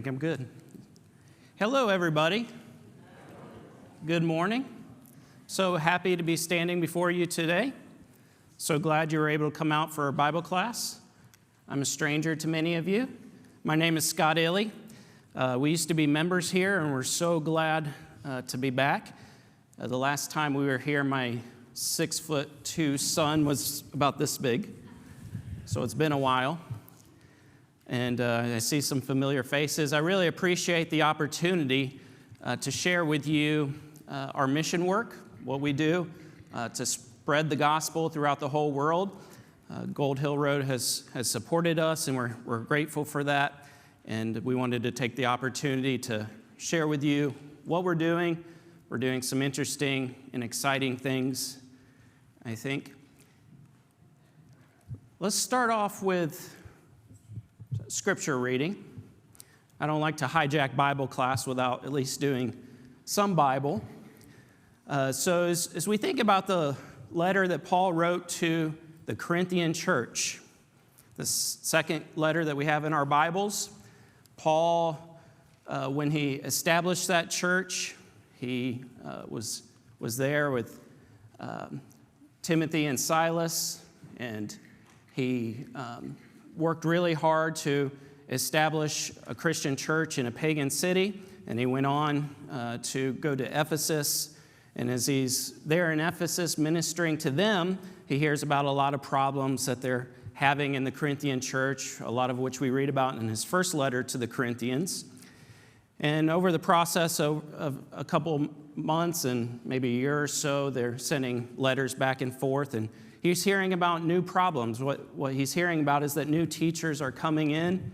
I'm good. Hello, everybody. Good morning. So happy to be standing before you today. So glad you were able to come out for our Bible class. I'm a stranger to many of you. My name is Scott Ihle. We used to be members here, and we're so glad to be back. The last time we were here, my 6'2" son was about this big. So it's been a while. And I see some familiar faces. I really appreciate the opportunity to share with you our mission work, what we do to spread the gospel throughout the whole world. Gold Hill Road has supported us, and we're grateful for that. And we wanted to take the opportunity to share with you what we're doing. We're doing some interesting and exciting things, I think. Let's start off with scripture reading. I don't like to hijack Bible class without at least doing some Bible. So as we think about the letter that Paul wrote to the Corinthian church, the second letter that we have in our Bibles, Paul, when he established that church, he was there with Timothy and Silas, and he worked really hard to establish a Christian church in a pagan city, and he went on to go to Ephesus. And as he's there in Ephesus ministering to them, he hears about a lot of problems that they're having in the Corinthian church, a lot of which we read about in his first letter to the Corinthians. And over the process of a couple months and maybe a year or so, they're sending letters back and forth, and he's hearing about new problems. What he's hearing about is that new teachers are coming in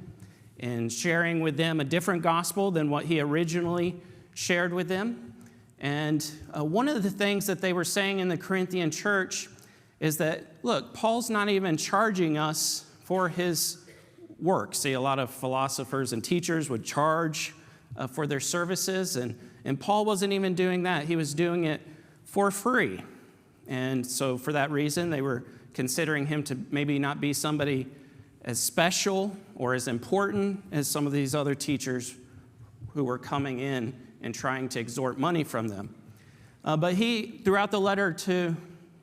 and sharing with them a different gospel than what he originally shared with them. And one of the things that they were saying in the Corinthian church is that, look, Paul's not even charging us for his work. See, a lot of philosophers and teachers would charge for their services, and Paul wasn't even doing that. He was doing it for free. And so for that reason, they were considering him to maybe not be somebody as special or as important as some of these other teachers who were coming in and trying to extort money from them. But he, throughout the letter to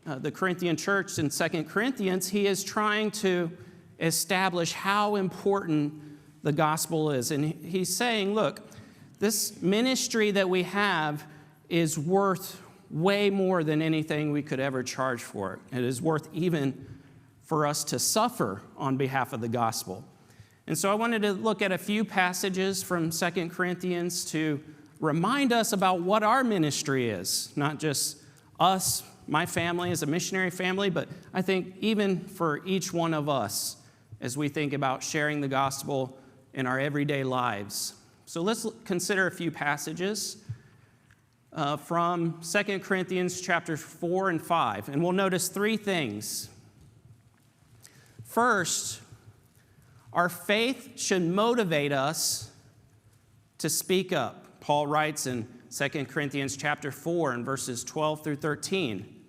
the Corinthian church in 2 Corinthians, he is trying to establish how important the gospel is. And he's saying, look, this ministry that we have is worth way more than anything we could ever charge for it. It is worth even for us to suffer on behalf of the gospel. And so I wanted to look at a few passages from 2 Corinthians to remind us about what our ministry is. Not just us, my family as a missionary family, but I think even for each one of us as we think about sharing the gospel in our everyday lives. So let's consider a few passages from 2 Corinthians chapter 4 and 5. And we'll notice three things. First, our faith should motivate us to speak up. Paul writes in 2 Corinthians chapter 4 and verses 12 through 13.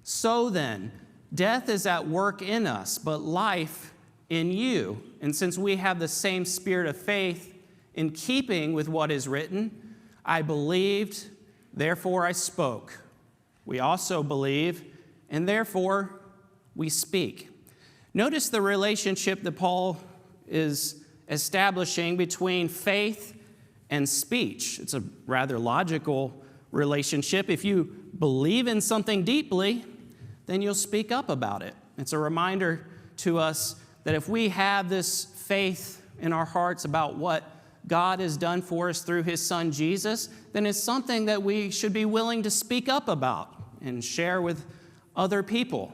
So then, death is at work in us, but life in you. And since we have the same spirit of faith, in keeping with what is written, I believed, therefore I spoke. We also believe, and therefore we speak. Notice the relationship that Paul is establishing between faith and speech. It's a rather logical relationship. If you believe in something deeply, then you'll speak up about it. It's a reminder to us that if we have this faith in our hearts about what God has done for us through his son Jesus, then it's something that we should be willing to speak up about and share with other people.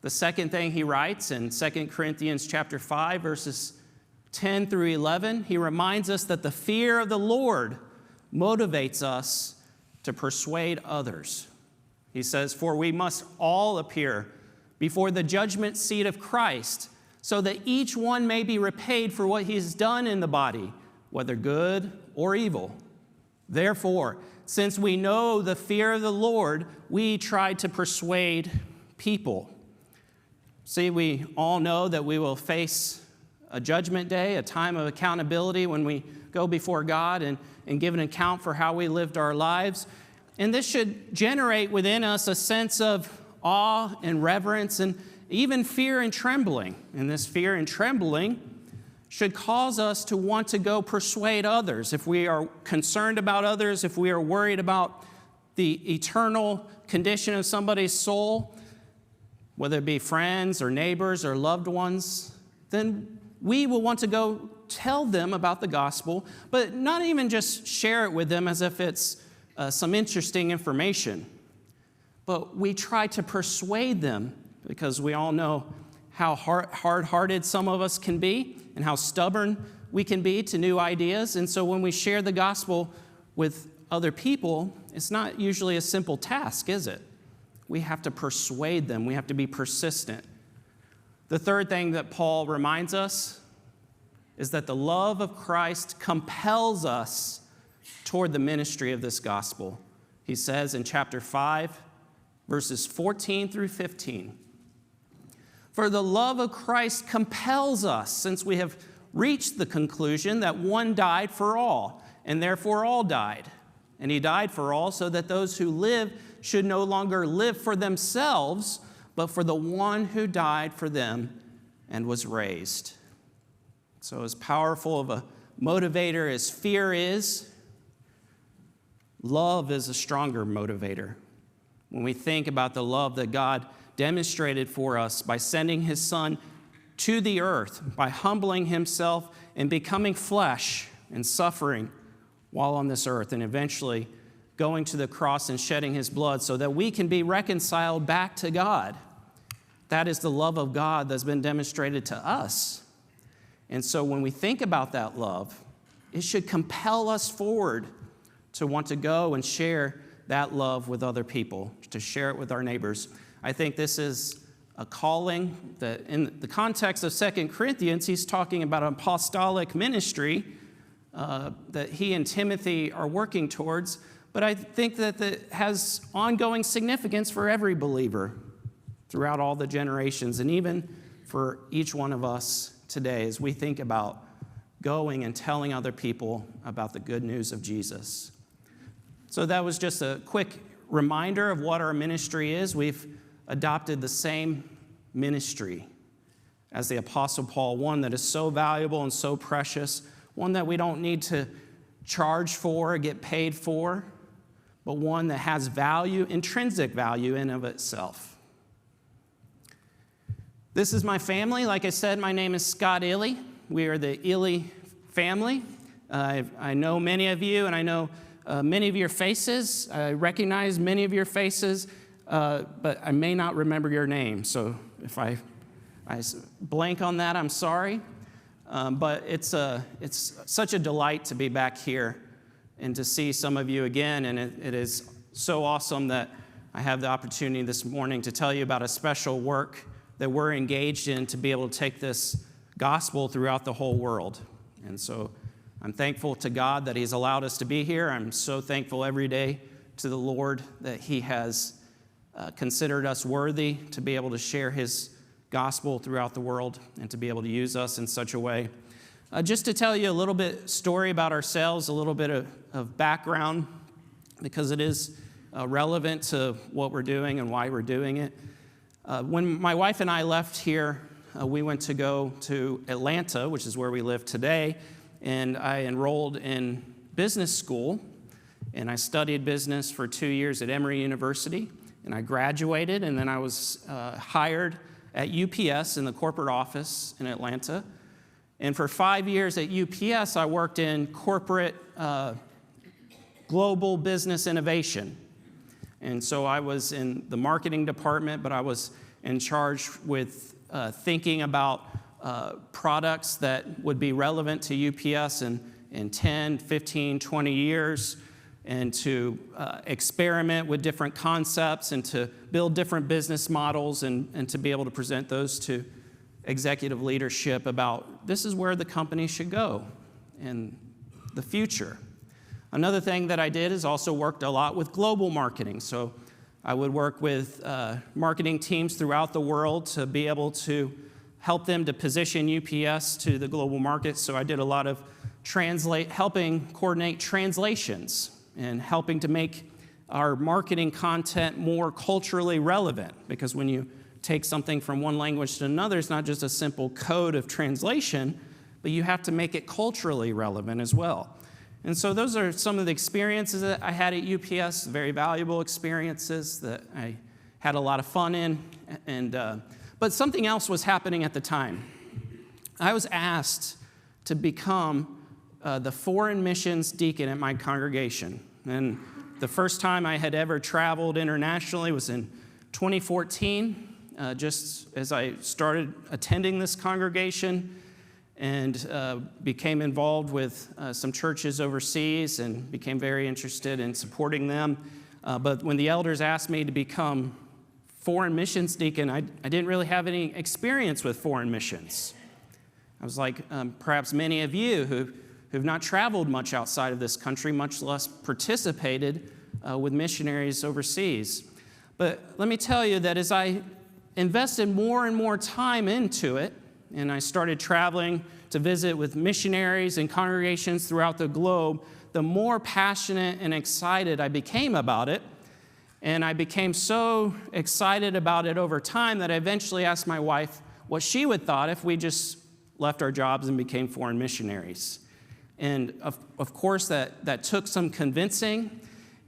The second thing he writes in 2 Corinthians chapter 5, verses 10 through 11, he reminds us that the fear of the Lord motivates us to persuade others. He says, for we must all appear before the judgment seat of Christ, so that each one may be repaid for what he has done in the body, whether good or evil. Therefore, since we know the fear of the Lord, we try to persuade people. See, we all know that we will face a judgment day, a time of accountability when we go before God and give an account for how we lived our lives. And this should generate within us a sense of awe and reverence and even fear and trembling. And this fear and trembling should cause us to want to go persuade others. If we are concerned about others, if we are worried about the eternal condition of somebody's soul, whether it be friends or neighbors or loved ones, then we will want to go tell them about the gospel, but not even just share it with them as if it's some interesting information. But we try to persuade them because we all know how hard-hearted some of us can be and how stubborn we can be to new ideas. And so when we share the gospel with other people, it's not usually a simple task, is it? We have to persuade them. We have to be persistent. The third thing that Paul reminds us is that the love of Christ compels us toward the ministry of this gospel. He says in chapter 5, verses 14 through 15, "For the love of Christ compels us, since we have reached the conclusion that one died for all, and therefore all died. And he died for all, so that those who live should no longer live for themselves, but for the one who died for them and was raised." So as powerful of a motivator as fear is, love is a stronger motivator. When we think about the love that God demonstrated for us by sending his Son to the earth, by humbling himself and becoming flesh and suffering while on this earth, and eventually going to the cross and shedding his blood so that we can be reconciled back to God. That is the love of God that's been demonstrated to us. And so when we think about that love, it should compel us forward to want to go and share that love with other people, to share it with our neighbors. I think this is a calling that in the context of 2 Corinthians, he's talking about an apostolic ministry that he and Timothy are working towards. But I think that it has ongoing significance for every believer throughout all the generations, and even for each one of us today as we think about going and telling other people about the good news of Jesus. So that was just a quick reminder of what our ministry is. We've adopted the same ministry as the Apostle Paul, one that is so valuable and so precious, one that we don't need to charge for or get paid for, but one that has value, intrinsic value in of itself. This is my family. Like I said, my name is Scott Ihle. We are the Ihle family. I know many of you, and I know many of your faces. I recognize many of your faces, but I may not remember your name. So if I blank on that, I'm sorry. But it's such a delight to be back here and to see some of you again. And it is so awesome that I have the opportunity this morning to tell you about a special work that we're engaged in to be able to take this gospel throughout the whole world. And so I'm thankful to God that he's allowed us to be here. I'm so thankful every day to the Lord that he has considered us worthy to be able to share his gospel throughout the world and to be able to use us in such a way. Just to tell you a little bit story about ourselves, a little bit of background, because it is relevant to what we're doing and why we're doing it. When my wife and I left here, we went to go to Atlanta, which is where we live today, and I enrolled in business school, and I studied business for 2 years at Emory University, and I graduated, and then I was hired at UPS in the corporate office in Atlanta. And for 5 years at UPS, I worked in corporate global business innovation. And so I was in the marketing department, but I was in charge with thinking about products that would be relevant to UPS in 10, 15, 20 years, and to experiment with different concepts and to build different business models and to be able to present those to executive leadership about this is where the company should go in the future. Another thing that I did is also worked a lot with global marketing. So I would work with marketing teams throughout the world to be able to help them to position UPS to the global market. So I did a lot of helping coordinate translations and helping to make our marketing content more culturally relevant. Because when you take something from one language to another, it's not just a simple code of translation, but you have to make it culturally relevant as well. And so those are some of the experiences that I had at UPS, very valuable experiences that I had a lot of fun in. But something else was happening at the time. I was asked to become the foreign missions deacon at my congregation. And the first time I had ever traveled internationally was in 2014, just as I started attending this congregation and became involved with some churches overseas and became very interested in supporting them. But when the elders asked me to become foreign missions deacon, I didn't really have any experience with foreign missions. I was like perhaps many of you who've not traveled much outside of this country, much less participated with missionaries overseas. But let me tell you that as I invested more and more time into it, and I started traveling to visit with missionaries and congregations throughout the globe, the more passionate and excited I became about it. And I became so excited about it over time that I eventually asked my wife what she would thought if we just left our jobs and became foreign missionaries. And of course, that took some convincing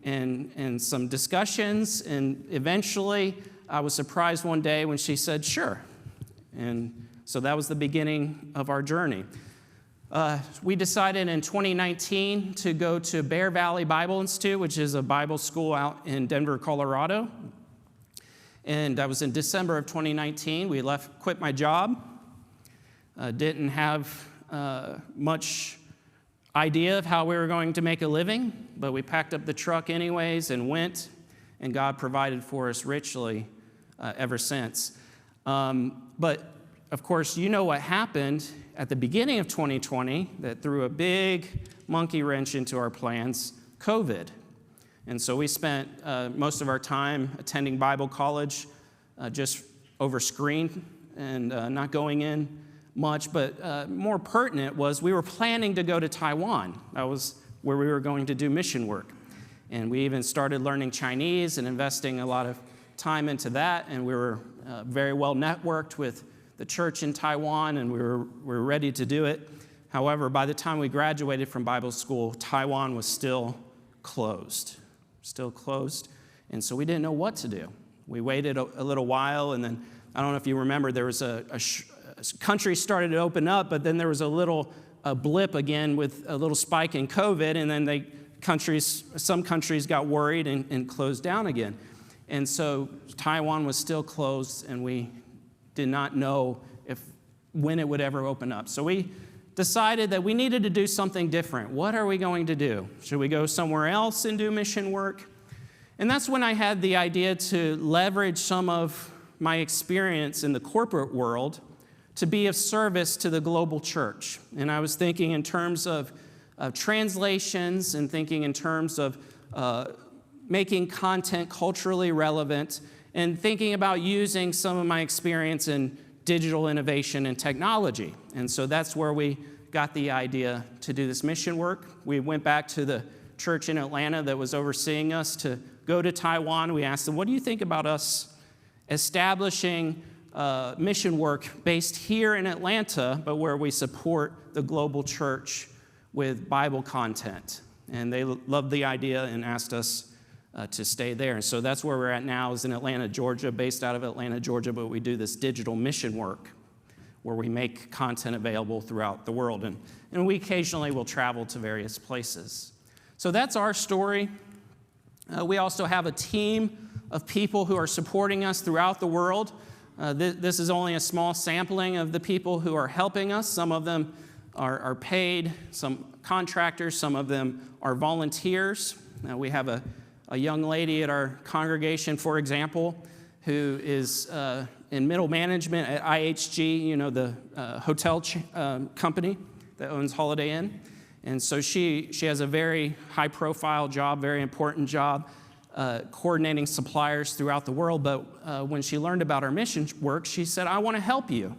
and some discussions. And eventually, I was surprised one day when she said, sure. And so that was the beginning of our journey. We decided in 2019 to go to Bear Valley Bible Institute, which is a Bible school out in Denver, Colorado. And that was in December of 2019. We quit my job. Didn't have much idea of how we were going to make a living, but we packed up the truck anyways and went, and God provided for us richly ever since. But of course, you know what happened at the beginning of 2020 that threw a big monkey wrench into our plans, COVID. And so we spent most of our time attending Bible college just over screen and not going in much. But more pertinent was we were planning to go to Taiwan. That was where we were going to do mission work. And we even started learning Chinese and investing a lot of time into that. And we were very well networked with the church in Taiwan, and we were ready to do it. However, by the time we graduated from Bible school, Taiwan was still closed. And so we didn't know what to do. We waited a little while, and then, I don't know if you remember, there was a country started to open up, but then there was a blip again with a little spike in COVID, and then some countries got worried and closed down again. And so Taiwan was still closed, and we did not know when it would ever open up. So we decided that we needed to do something different. What are we going to do? Should we go somewhere else and do mission work? And that's when I had the idea to leverage some of my experience in the corporate world to be of service to the global church. And I was thinking in terms of translations and thinking in terms of making content culturally relevant and thinking about using some of my experience in digital innovation and technology. And so that's where we got the idea to do this mission work. We went back to the church in Atlanta that was overseeing us to go to Taiwan. We asked them, what do you think about us establishing mission work based here in Atlanta, but where we support the global church with Bible content? And they loved the idea and asked us to stay there. And so that's where we're at now, is in Atlanta, Georgia, based out of Atlanta, Georgia, but we do this digital mission work where we make content available throughout the world. And we occasionally will travel to various places. So that's our story. We also have a team of people who are supporting us throughout the world. This is only a small sampling of the people who are helping us. Some of them are paid, some contractors, some of them are volunteers. We have a young lady at our congregation, for example, who is in middle management at IHG, the hotel company that owns Holiday Inn. And so she has a very high-profile job, very important job, coordinating suppliers throughout the world. But when she learned about our mission work, she said, I want to help you.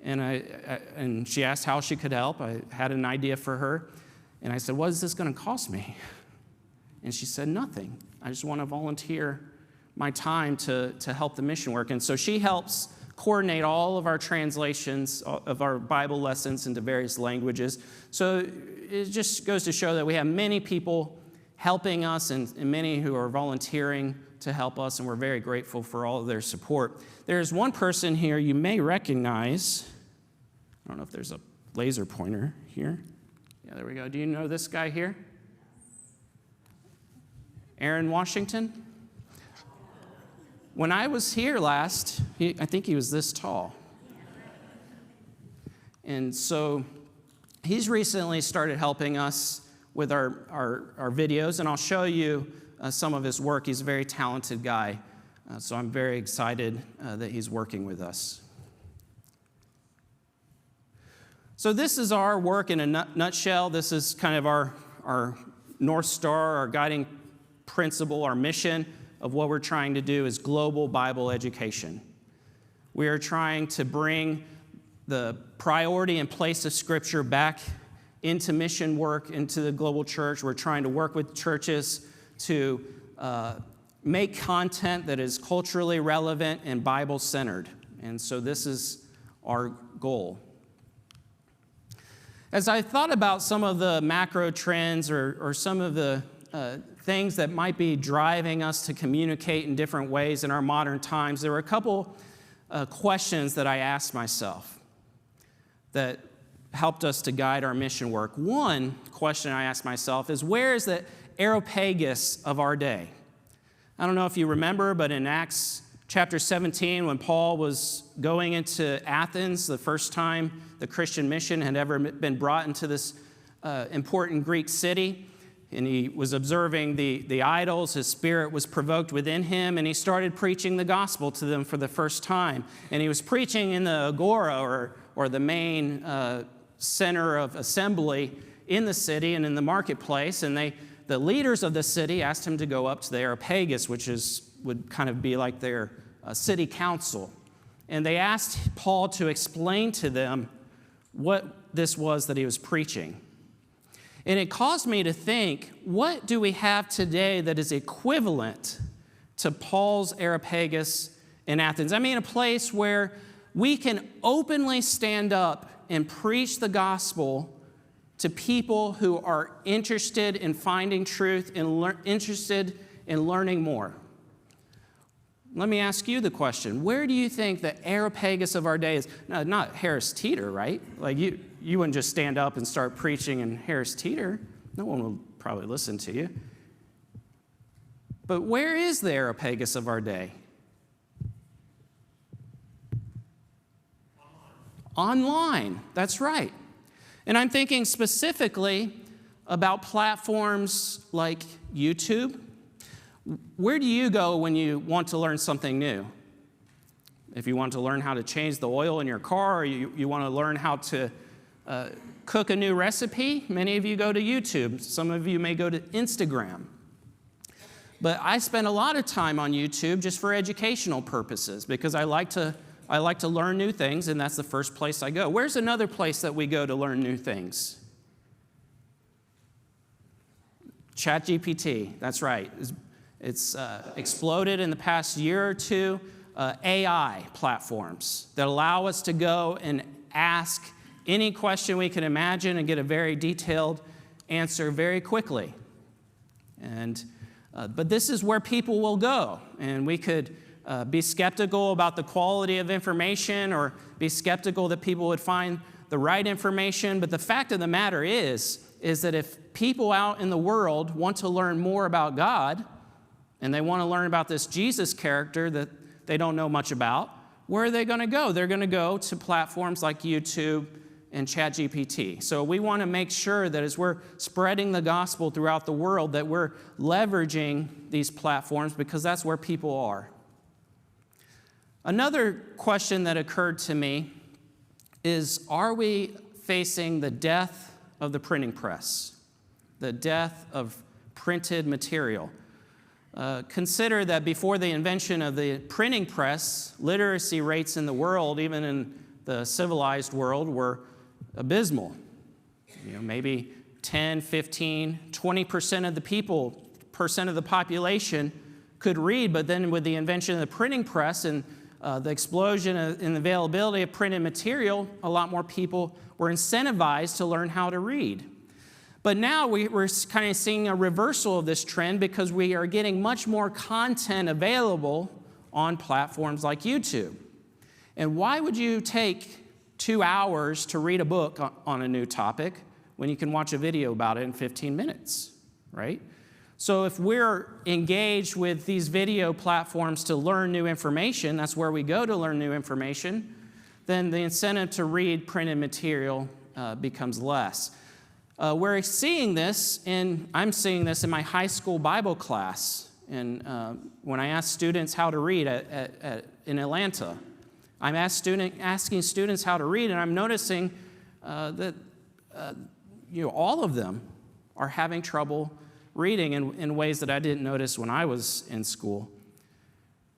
And she asked how she could help. I had an idea for her. And I said, what is this going to cost me? And she said, nothing. I just want to volunteer my time to help the mission work. And so she helps coordinate all of our translations of our Bible lessons into various languages. So it just goes to show that we have many people helping us and many who are volunteering to help us, and we're very grateful for all of their support. There's one person here you may recognize. I don't know if there's a laser pointer here. Yeah, there we go. Do you know this guy here? Aaron Washington? When I was here last, I think he was this tall. And so he's recently started helping us with our videos, and I'll show you some of his work. He's a very talented guy, so I'm very excited that he's working with us. So this is our work in a nutshell. This is kind of our North Star, our guiding principle, our mission of what we're trying to do is global Bible education. We are trying to bring the priority and place of Scripture back into mission work, into the global church. We're trying to work with churches to make content that is culturally relevant and Bible-centered. And so this is our goal. As I thought about some of the macro trends or some of the things that might be driving us to communicate in different ways in our modern times, there were a couple questions that I asked myself that helped us to guide our mission work. One question I asked myself is, where is the Areopagus of our day? I don't know if you remember, but in Acts chapter 17, when Paul was going into Athens, the first time the Christian mission had ever been brought into this important Greek city, and he was observing the idols, his spirit was provoked within him, and he started preaching the gospel to them for the first time. And he was preaching in the agora, or the main center of assembly in the city and in the marketplace, and the leaders of the city asked him to go up to the Areopagus, which would kind of be like their city council. And they asked Paul to explain to them what this was that he was preaching. And it caused me to think, what do we have today that is equivalent to Paul's Areopagus in Athens? I mean, a place where we can openly stand up and preach the gospel to people who are interested in finding truth and interested in learning more. Let me ask you the question. Where do you think the Areopagus of our day is? No, not Harris Teeter, right? Like you wouldn't just stand up and start preaching in Harris Teeter. No one will probably listen to you. But where is the Areopagus of our day? Online. That's right. And I'm thinking specifically about platforms like YouTube. Where do you go when you want to learn something new? If you want to learn how to change the oil in your car, or you want to learn how to cook a new recipe, many of you go to YouTube. Some of you may go to Instagram. But I spend a lot of time on YouTube just for educational purposes because I like to learn new things, and that's the first place I go. Where's another place that we go to learn new things? ChatGPT, that's right. It's exploded in the past year or two. AI platforms that allow us to go and ask any question we can imagine and get a very detailed answer very quickly. But this is where people will go, and we could be skeptical about the quality of information or be skeptical that people would find the right information. But the fact of the matter is that if people out in the world want to learn more about God and they want to learn about this Jesus character that they don't know much about, where are they going to go? They're going to go to platforms like YouTube and ChatGPT. So we want to make sure that as we're spreading the gospel throughout the world that we're leveraging these platforms because that's where people are. Another question that occurred to me is, are we facing the death of the printing press, the death of printed material? Consider that before the invention of the printing press, literacy rates in the world, even in the civilized world were abysmal. Maybe 10, 15, 20% of the population could read, but then with the invention of the printing press and the explosion in the availability of printed material, a lot more people were incentivized to learn how to read. But now we're kind of seeing a reversal of this trend because we are getting much more content available on platforms like YouTube. And why would you take 2 hours to read a book on a new topic when you can watch a video about it in 15 minutes, right? So if we're engaged with these video platforms to learn new information, that's where we go to learn new information, then the incentive to read printed material becomes less. We're seeing this, and I'm seeing this in my high school Bible class. And when I ask students how to read in Atlanta, I'm asking students how to read, and I'm noticing that all of them are having trouble reading in ways that I didn't notice when I was in school.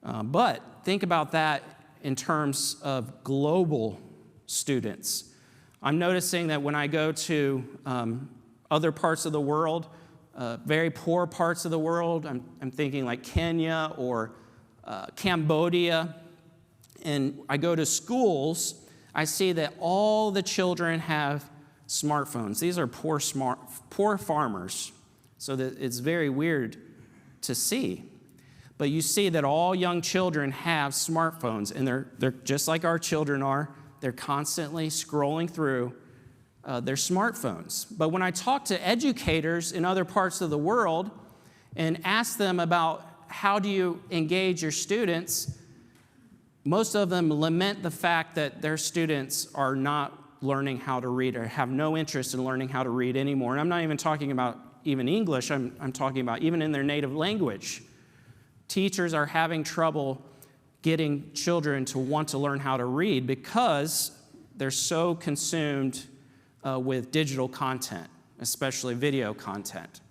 But think about that in terms of global students. I'm noticing that when I go to other parts of the world, very poor parts of the world, I'm thinking like Kenya or Cambodia, and I go to schools, I see that all the children have smartphones. These are poor farmers, so that it's very weird to see. But you see that all young children have smartphones, and they're just like our children are. They're constantly scrolling through their smartphones. But when I talk to educators in other parts of the world and ask them about how do you engage your students, most of them lament the fact that their students are not learning how to read or have no interest in learning how to read anymore. And I'm not even talking about even English. I'm talking about even in their native language. Teachers are having trouble getting children to want to learn how to read because they're so consumed with digital content, especially video content.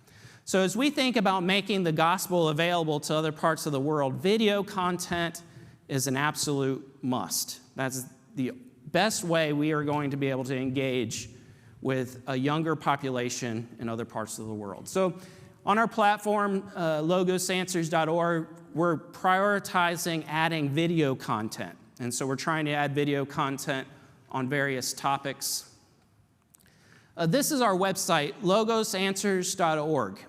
So as we think about making the gospel available to other parts of the world, video content is an absolute must. That's the best way we are going to be able to engage with a younger population in other parts of the world. So on our platform, logosanswers.org, we're prioritizing adding video content. And so we're trying to add video content on various topics. This is our website, logosanswers.org.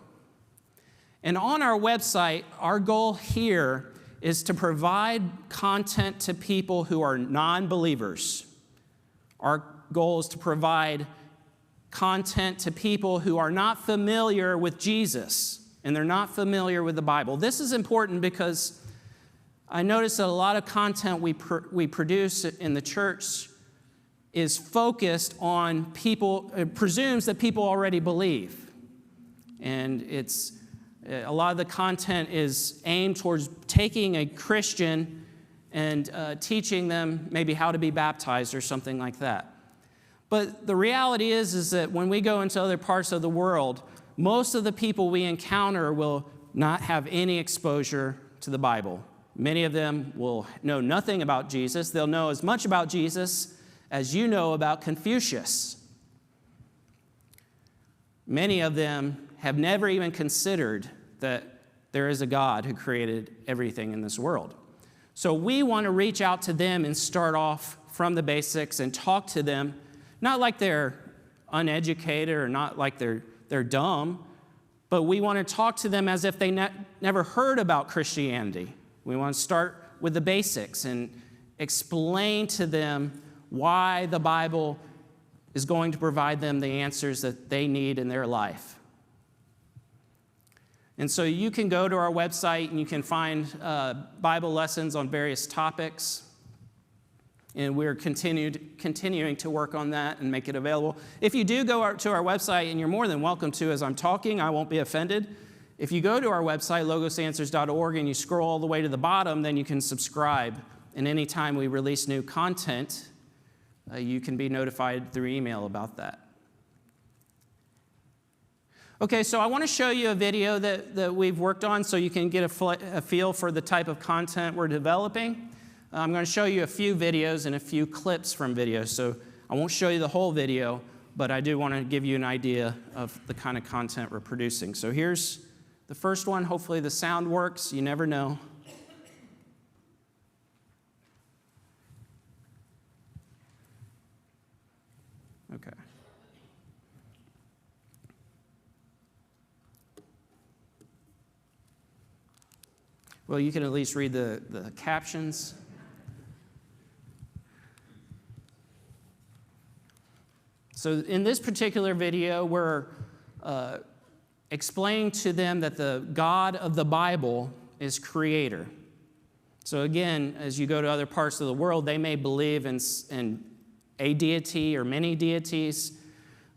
And on our website, our goal here is to provide content to people who are non-believers. Our goal is to provide content to people who are not familiar with Jesus and they're not familiar with the Bible. This is important because I notice that a lot of content we produce in the church is focused on people, it presumes that people already believe. And a lot of the content is aimed towards taking a Christian and teaching them maybe how to be baptized or something like that. But the reality is that when we go into other parts of the world, most of the people we encounter will not have any exposure to the Bible. Many of them will know nothing about Jesus. They'll know as much about Jesus as you know about Confucius. Many of them have never even considered that there is a God who created everything in this world. So we want to reach out to them and start off from the basics and talk to them, not like they're uneducated or not like they're dumb, but we want to talk to them as if they never heard about Christianity. We want to start with the basics and explain to them why the Bible is going to provide them the answers that they need in their life. And so you can go to our website and you can find Bible lessons on various topics. And we're continuing to work on that and make it available. If you do go to our website, and you're more than welcome to as I'm talking, I won't be offended. If you go to our website, logosanswers.org, and you scroll all the way to the bottom, then you can subscribe. And anytime we release new content, you can be notified through email about that. Okay, so I want to show you a video that we've worked on so you can get a feel for the type of content we're developing. I'm going to show you a few videos and a few clips from videos. So I won't show you the whole video, but I do want to give you an idea of the kind of content we're producing. So here's the first one. Hopefully the sound works. You never know. Okay. Well, you can at least read the captions. So in this particular video, we're explaining to them that the God of the Bible is creator. So again, as you go to other parts of the world, they may believe in a deity or many deities,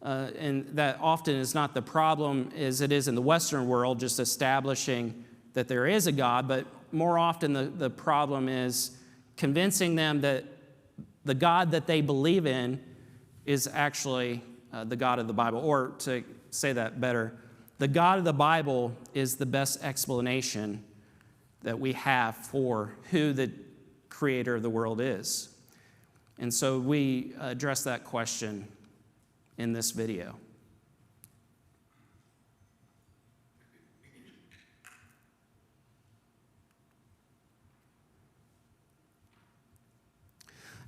and that often is not the problem as it is in the Western world, just establishing that there is a God, but more often the problem is convincing them that the God that they believe in is actually the God of the Bible. Or to say that better, the God of the Bible is the best explanation that we have for who the creator of the world is. And so we address that question in this video.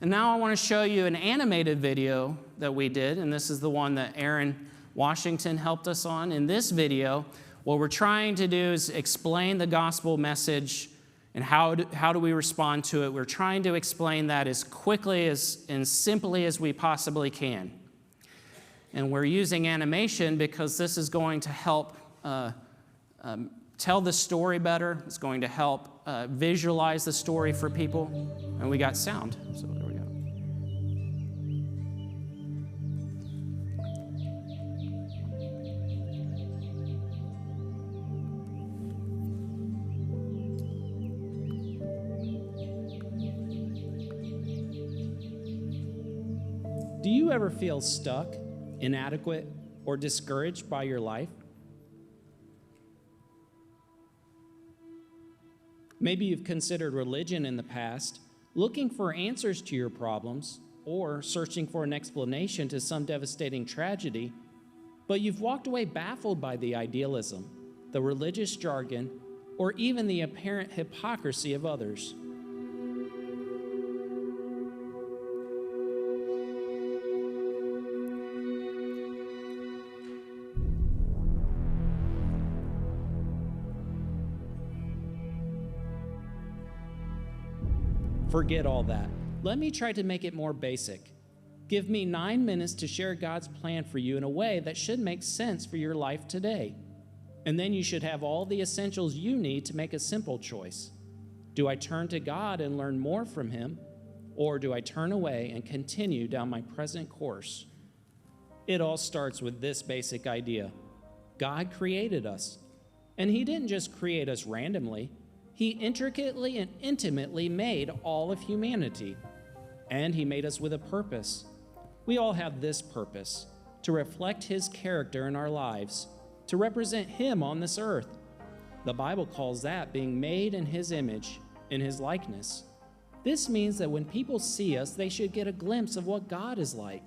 And now I want to show you an animated video that we did, and this is the one that Aaron Washington helped us on. In this video, what we're trying to do is explain the gospel message and how do we respond to it. We're trying to explain that as quickly and simply as we possibly can. And we're using animation because this is going to help tell the story better. It's going to help visualize the story for people. And we got sound, so there we go. Do you ever feel stuck, inadequate, or discouraged by your life? Maybe you've considered religion in the past, looking for answers to your problems, or searching for an explanation to some devastating tragedy, but you've walked away baffled by the idealism, the religious jargon, or even the apparent hypocrisy of others. Forget all that. Let me try to make it more basic. Give me 9 minutes to share God's plan for you in a way that should make sense for your life today. And then you should have all the essentials you need to make a simple choice. Do I turn to God and learn more from Him? Or do I turn away and continue down my present course? It all starts with this basic idea. God created us. And He didn't just create us randomly. He intricately and intimately made all of humanity, and He made us with a purpose. We all have this purpose, to reflect His character in our lives, to represent Him on this earth. The Bible calls that being made in His image, in His likeness. This means that when people see us, they should get a glimpse of what God is like.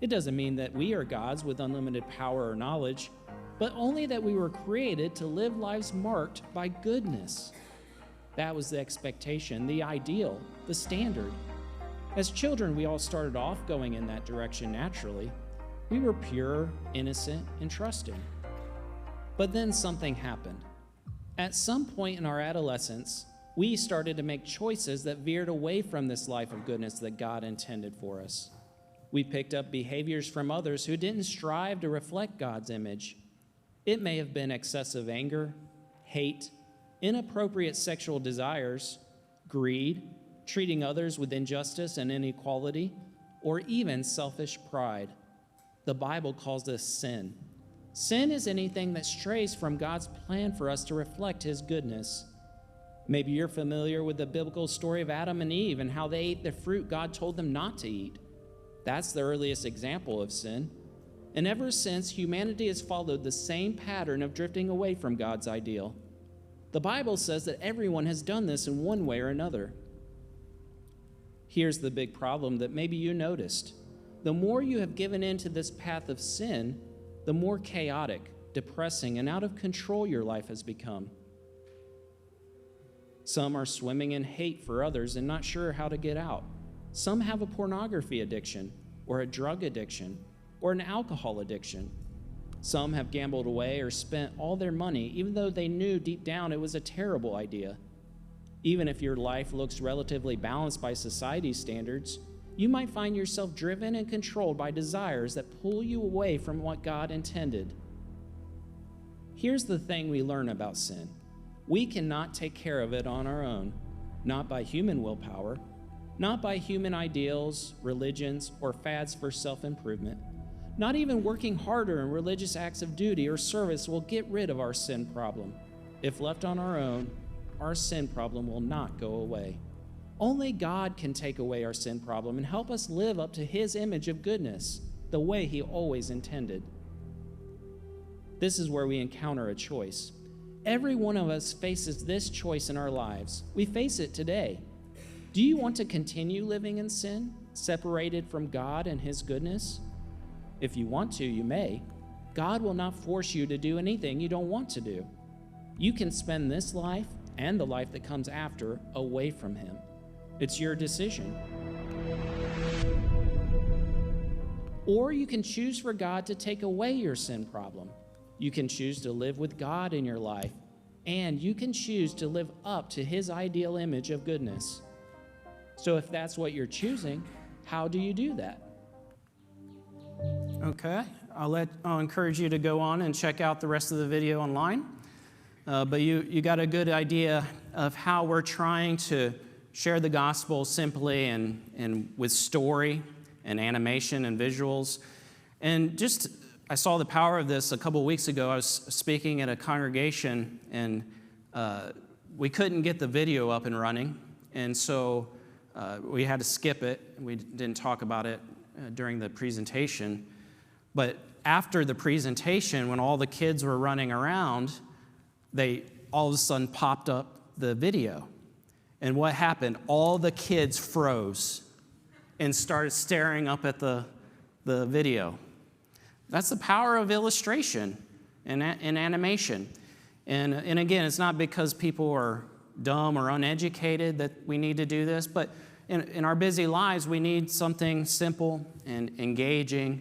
It doesn't mean that we are gods with unlimited power or knowledge, but only that we were created to live lives marked by goodness. That was the expectation, the ideal, the standard. As children, we all started off going in that direction naturally. We were pure, innocent, and trusting. But then something happened. At some point in our adolescence, we started to make choices that veered away from this life of goodness that God intended for us. We picked up behaviors from others who didn't strive to reflect God's image. It may have been excessive anger, hate, inappropriate sexual desires, greed, treating others with injustice and inequality, or even selfish pride. The Bible calls this sin. Sin is anything that strays from God's plan for us to reflect His goodness. Maybe you're familiar with the biblical story of Adam and Eve and how they ate the fruit God told them not to eat. That's the earliest example of sin. And ever since, humanity has followed the same pattern of drifting away from God's ideal. The Bible says that everyone has done this in one way or another. Here's the big problem that maybe you noticed. The more you have given in to this path of sin, the more chaotic, depressing, and out of control your life has become. Some are swimming in hate for others and not sure how to get out. Some have a pornography addiction, or a drug addiction, or an alcohol addiction. Some have gambled away or spent all their money, even though they knew deep down it was a terrible idea. Even if your life looks relatively balanced by society's standards, you might find yourself driven and controlled by desires that pull you away from what God intended. Here's the thing we learn about sin. We cannot take care of it on our own, not by human willpower, not by human ideals, religions, or fads for self-improvement. Not even working harder in religious acts of duty or service will get rid of our sin problem. If left on our own, our sin problem will not go away. Only God can take away our sin problem and help us live up to His image of goodness, the way He always intended. This is where we encounter a choice. Every one of us faces this choice in our lives. We face it today. Do you want to continue living in sin, separated from God and His goodness? If you want to, you may. God will not force you to do anything you don't want to do. You can spend this life and the life that comes after away from Him. It's your decision. Or you can choose for God to take away your sin problem. You can choose to live with God in your life, and you can choose to live up to His ideal image of goodness. So if that's what you're choosing, how do you do that? Okay, I'll encourage you to go on and check out the rest of the video online. But you got a good idea of how we're trying to share the gospel simply and with story and animation and visuals. And just, I saw the power of this a couple weeks ago. I was speaking at a congregation, and we couldn't get the video up and running. And so we had to skip it. We didn't talk about it during the presentation. But after the presentation, when all the kids were running around, they all of a sudden popped up the video. And what happened? All the kids froze and started staring up at the video. That's the power of illustration and animation. And again, it's not because people are dumb or uneducated that we need to do this, but in our busy lives, we need something simple and engaging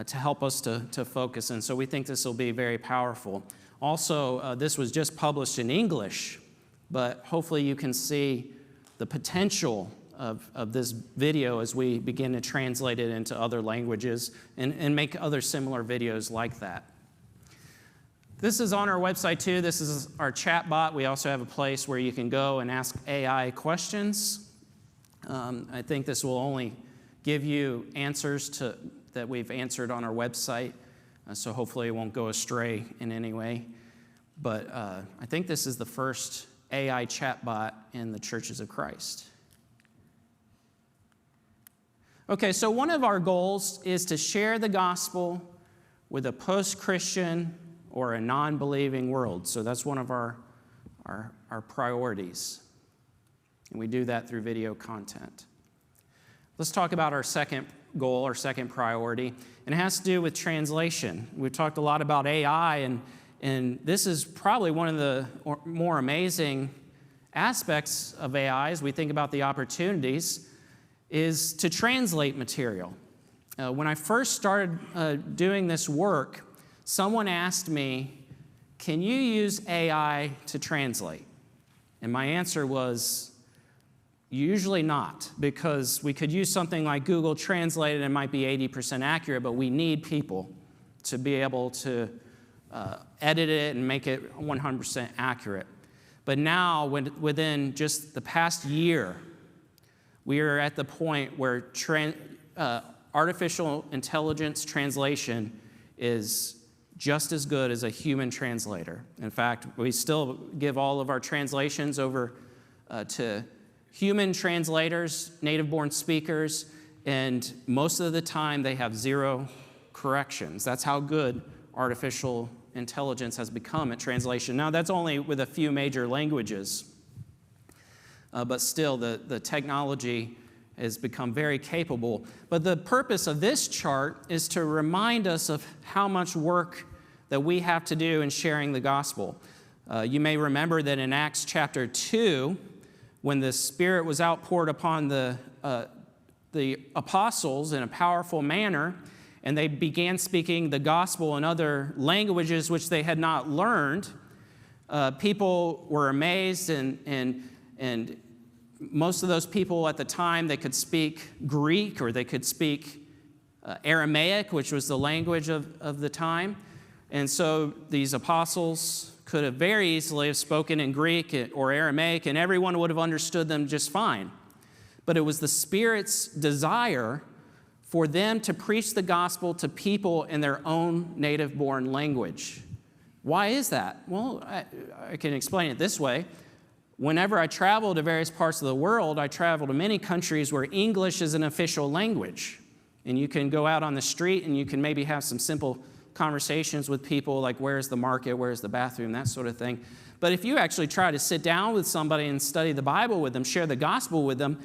to help us to focus. And so we think this will be very powerful. Also, this was just published in English, but hopefully you can see the potential of this video as we begin to translate it into other languages and make other similar videos like that. This is on our website too. This is our chat bot. We also have a place where you can go and ask AI questions. I think this will only give you answers that we've answered on our website, so hopefully it won't go astray in any way. But I think this is the first AI chatbot in the Churches of Christ. Okay, so one of our goals is to share the gospel with a post-Christian or a non-believing world. So that's one of our priorities. And we do that through video content. Let's talk about our second goal, our second priority, and it has to do with translation. We've talked a lot about AI, and this is probably one of the more amazing aspects of AI as we think about the opportunities, is to translate material. When I first started doing this work, someone asked me, can you use AI to translate? And my answer was, usually not, because we could use something like Google Translate and it might be 80% accurate, but we need people to be able to edit it and make it 100% accurate. But now, within just the past year, we are at the point where artificial intelligence translation is just as good as a human translator. In fact, we still give all of our translations over to human translators, native-born speakers, and most of the time they have zero corrections. That's how good artificial intelligence has become at translation. Now, that's only with a few major languages, but still the technology has become very capable. But the purpose of this chart is to remind us of how much work that we have to do in sharing the gospel. You may remember that in Acts chapter 2, when the Spirit was outpoured upon the apostles in a powerful manner, and they began speaking the gospel in other languages which they had not learned, people were amazed, and most of those people at the time, they could speak Greek or they could speak Aramaic, which was the language of the time. And so these apostles could have very easily have spoken in Greek or Aramaic, and everyone would have understood them just fine. But it was the Spirit's desire for them to preach the gospel to people in their own native-born language. Why is that? Well, I can explain it this way. Whenever I travel to various parts of the world, I travel to many countries where English is an official language. And you can go out on the street and you can maybe have some simple conversations with people like, where's the market, where's the bathroom, that sort of thing. But if you actually try to sit down with somebody and study the Bible with them, share the gospel with them,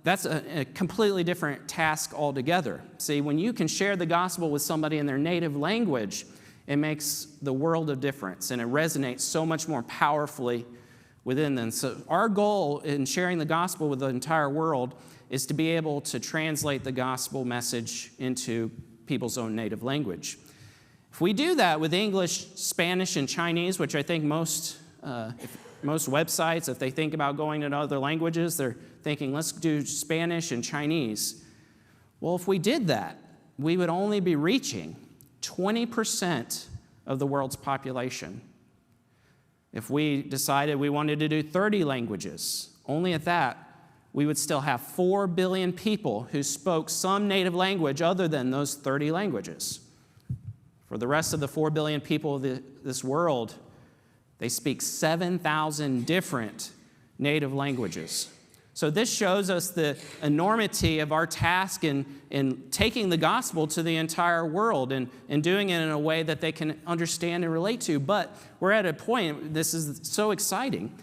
that's a completely different task altogether. See, when you can share the gospel with somebody in their native language, it makes the world of difference, and it resonates so much more powerfully within them. So our goal in sharing the gospel with the entire world is to be able to translate the gospel message into people's own native language. If we do that with English, Spanish, and Chinese, which I think most websites, if they think about going into other languages, they're thinking, let's do Spanish and Chinese. Well, if we did that, we would only be reaching 20% of the world's population. If we decided we wanted to do 30 languages, only at that, we would still have 4 billion people who spoke some native language other than those 30 languages. For the rest of the 4 billion people of this world, they speak 7,000 different native languages. So this shows us the enormity of our task in taking the gospel to the entire world and doing it in a way that they can understand and relate to. But we're at a point, this is so exciting,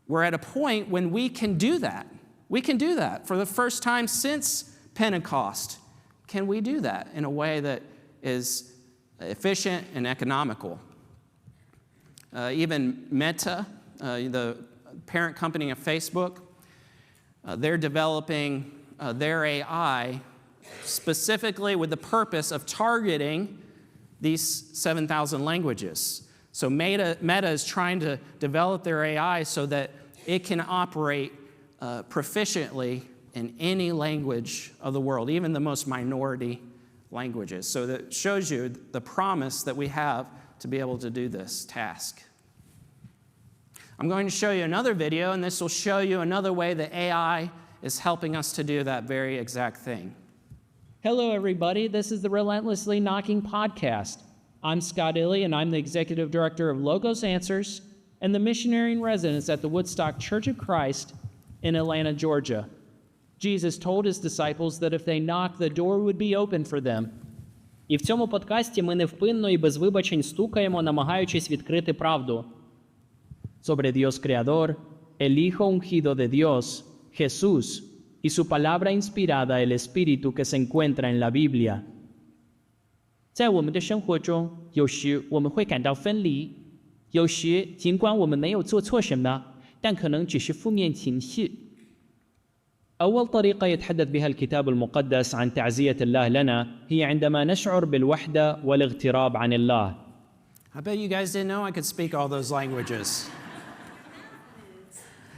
we're at a point when we can do that. We can do that for the first time since Pentecost. Can we do that in a way that is efficient and economical? Even Meta, the parent company of Facebook, they're developing their AI specifically with the purpose of targeting these 7,000 languages. So Meta is trying to develop their AI so that it can operate proficiently in any language of the world, even the most minority languages. So that shows you the promise that we have to be able to do this task. I'm going to show you another video, and this will show you another way that AI is helping us to do that very exact thing. Hello, everybody. This is the Relentlessly Knocking podcast. I'm Scott Ihle, and I'm the Executive Director of Logos Answers and the Missionary in Residence at the Woodstock Church of Christ in Atlanta, Georgia. Jesus told his disciples that if they knock, the door would be open for them. І в цьому подкасті ми невпинно і без вибачень стукаємо, намагаючись відкрити правду Sobre Dios Creador, el Hijo ungido de Dios, Jesús, y su palabra inspirada, el Espíritu que se encuentra en la Biblia. 在我们的生活中，有时我们会感到分离，有时尽管我们没有做错什么，但可能只是负面情绪。أول طريقة يتحدث بها الكتاب المقدس عن تعزية الله لنا هي عندما نشعر بالوحدة والاغتراب عن الله. I bet you guys didn't know I could speak all those languages.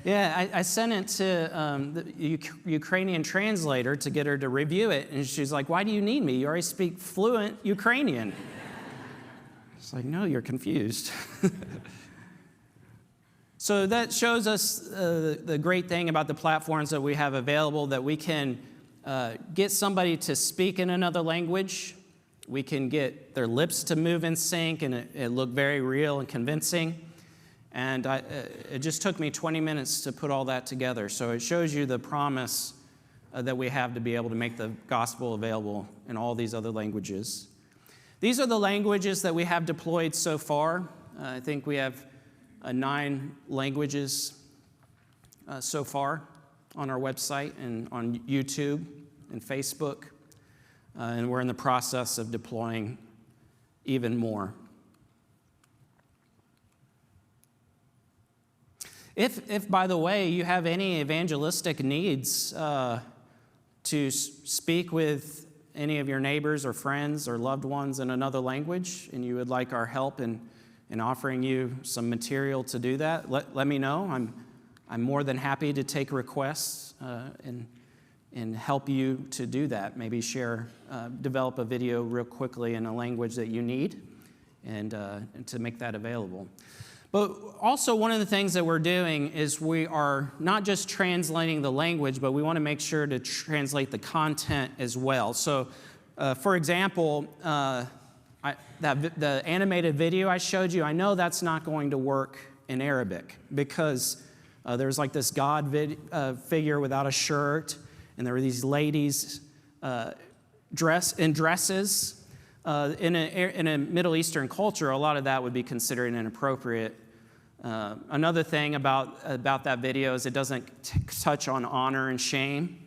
Yeah, I sent it to the Ukrainian translator to get her to review it, and she's like, why do you need me? You already speak fluent Ukrainian. It's like, no, you're confused. So that shows us the great thing about the platforms that we have available, that we can get somebody to speak in another language. We can get their lips to move in sync, and it look very real and convincing. And it just took me 20 minutes to put all that together. So it shows you the promise that we have to be able to make the gospel available in all these other languages. These are the languages that we have deployed so far. I think we have 9 languages so far on our website and on YouTube and Facebook. And we're in the process of deploying even more. If by the way, you have any evangelistic needs to speak with any of your neighbors or friends or loved ones in another language, and you would like our help in offering you some material to do that, let me know. I'm more than happy to take requests and help you to do that. Maybe develop a video real quickly in a language that you need and to make that available. But also one of the things that we're doing is we are not just translating the language, but we want to make sure to translate the content as well. So, for example, the animated video I showed you, I know that's not going to work in Arabic because there's like this God figure without a shirt, and there were these ladies dressed in dresses. In a Middle Eastern culture, a lot of that would be considered inappropriate. Another thing about that video is it doesn't touch on honor and shame.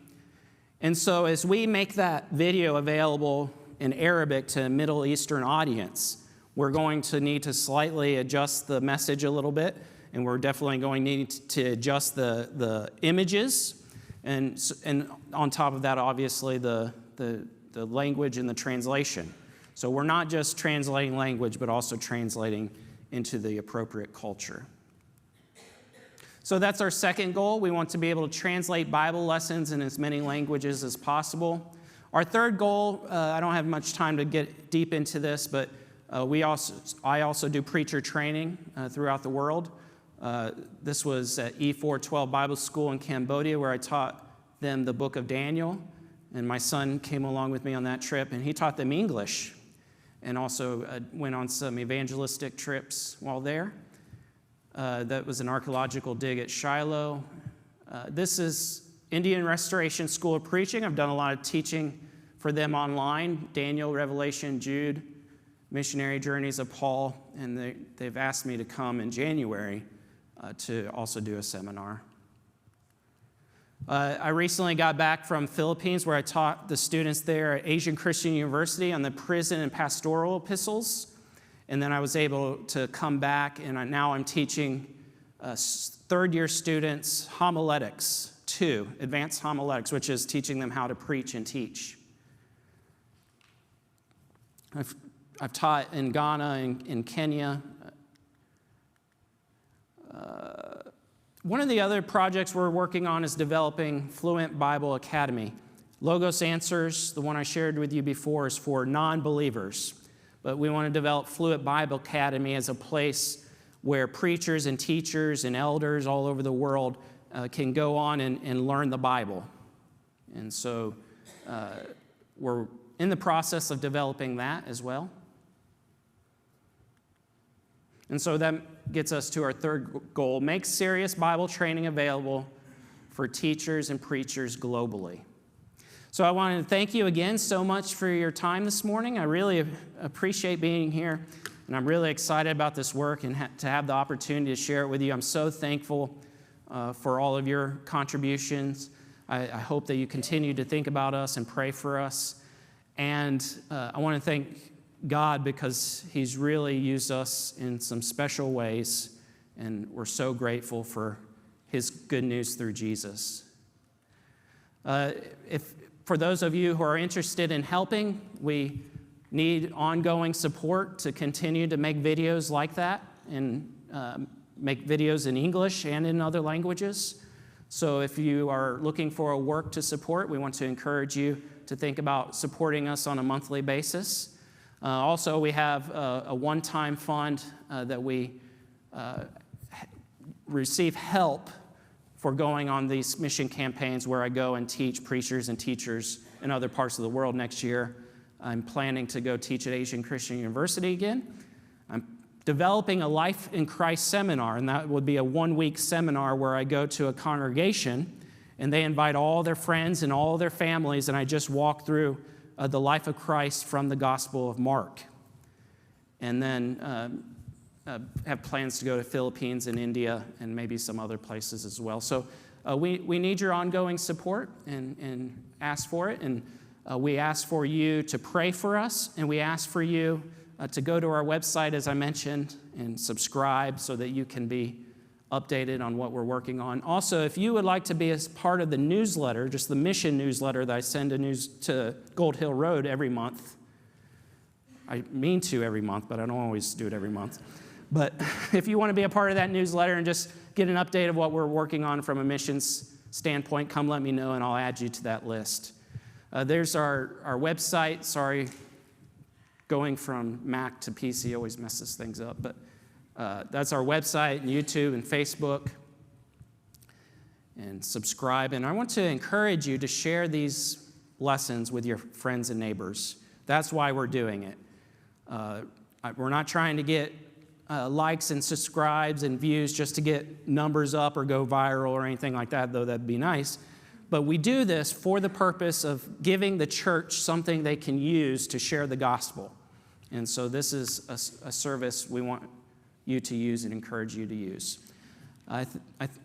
And so as we make that video available in Arabic to a Middle Eastern audience, we're going to need to slightly adjust the message a little bit, and we're definitely going to need to adjust the images. And on top of that, obviously, the language and the translation. So we're not just translating language, but also translating into the appropriate culture. So that's our second goal. We want to be able to translate Bible lessons in as many languages as possible. Our third goal, I don't have much time to get deep into this, but I also do preacher training throughout the world. This was at E412 Bible School in Cambodia, where I taught them the book of Daniel. And my son came along with me on that trip, and he taught them English, and also went on some evangelistic trips while there. That was an archaeological dig at Shiloh. This is Indian Restoration School of Preaching. I've done a lot of teaching for them online, Daniel, Revelation, Jude, Missionary Journeys of Paul, and they've asked me to come in January to also do a seminar. I recently got back from Philippines, where I taught the students there at Asian Christian University on the prison and pastoral epistles. And then I was able to come back, and now I'm teaching third-year students homiletics 2, advanced homiletics, which is teaching them how to preach and teach. I've taught in Ghana, in Kenya. One of the other projects we're working on is developing Fluent Bible Academy. Logos Answers, the one I shared with you before, is for non-believers. But we want to develop Fluent Bible Academy as a place where preachers and teachers and elders all over the world can go on and learn the Bible. And so we're in the process of developing that as well. And so that gets us to our third goal: make serious Bible training available for teachers and preachers globally. So I want to thank you again so much for your time this morning. I really appreciate being here, and I'm really excited about this work and to have the opportunity to share it with you. I'm so thankful for all of your contributions. I hope that you continue to think about us and pray for us. And I want to thank God because He's really used us in some special ways, and we're so grateful for His good news through Jesus. For those of you who are interested in helping, we need ongoing support to continue to make videos like that and make videos in English and in other languages. So if you are looking for a work to support, we want to encourage you to think about supporting us on a monthly basis. Also, we have a one-time fund that we receive help for going on these mission campaigns where I go and teach preachers and teachers in other parts of the world next year. I'm planning to go teach at Asian Christian University again. I'm developing a Life in Christ seminar, and that would be a one-week seminar where I go to a congregation, and they invite all their friends and all their families, and I just walk through the life of Christ from the Gospel of Mark. And then have plans to go to Philippines and India and maybe some other places as well. So we need your ongoing support and ask for it. And we ask for you to pray for us, and we ask for you to go to our website, as I mentioned, and subscribe so that you can be updated on what we're working on. Also, if you would like to be a part of the newsletter, just the mission newsletter that I send to Gold Hill Road every month, I mean to every month, but I don't always do it every month. But if you want to be a part of that newsletter and just get an update of what we're working on from a missions standpoint, come let me know and I'll add you to that list. There's our website. Sorry, going from Mac to PC always messes things up, but that's our website and YouTube and Facebook. And subscribe. And I want to encourage you to share these lessons with your friends and neighbors. That's why we're doing it. We're not trying to get likes and subscribes and views just to get numbers up or go viral or anything like that, though that'd be nice. But we do this for the purpose of giving the church something they can use to share the gospel. And so this is a service we want you to use and encourage you to use.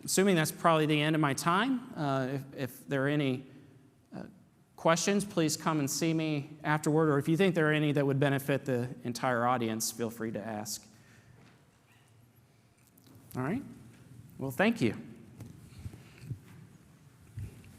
Assuming that's probably the end of my time. If there are any questions, please come and see me afterward, or if you think there are any that would benefit the entire audience, feel free to ask. All right? Well, thank you.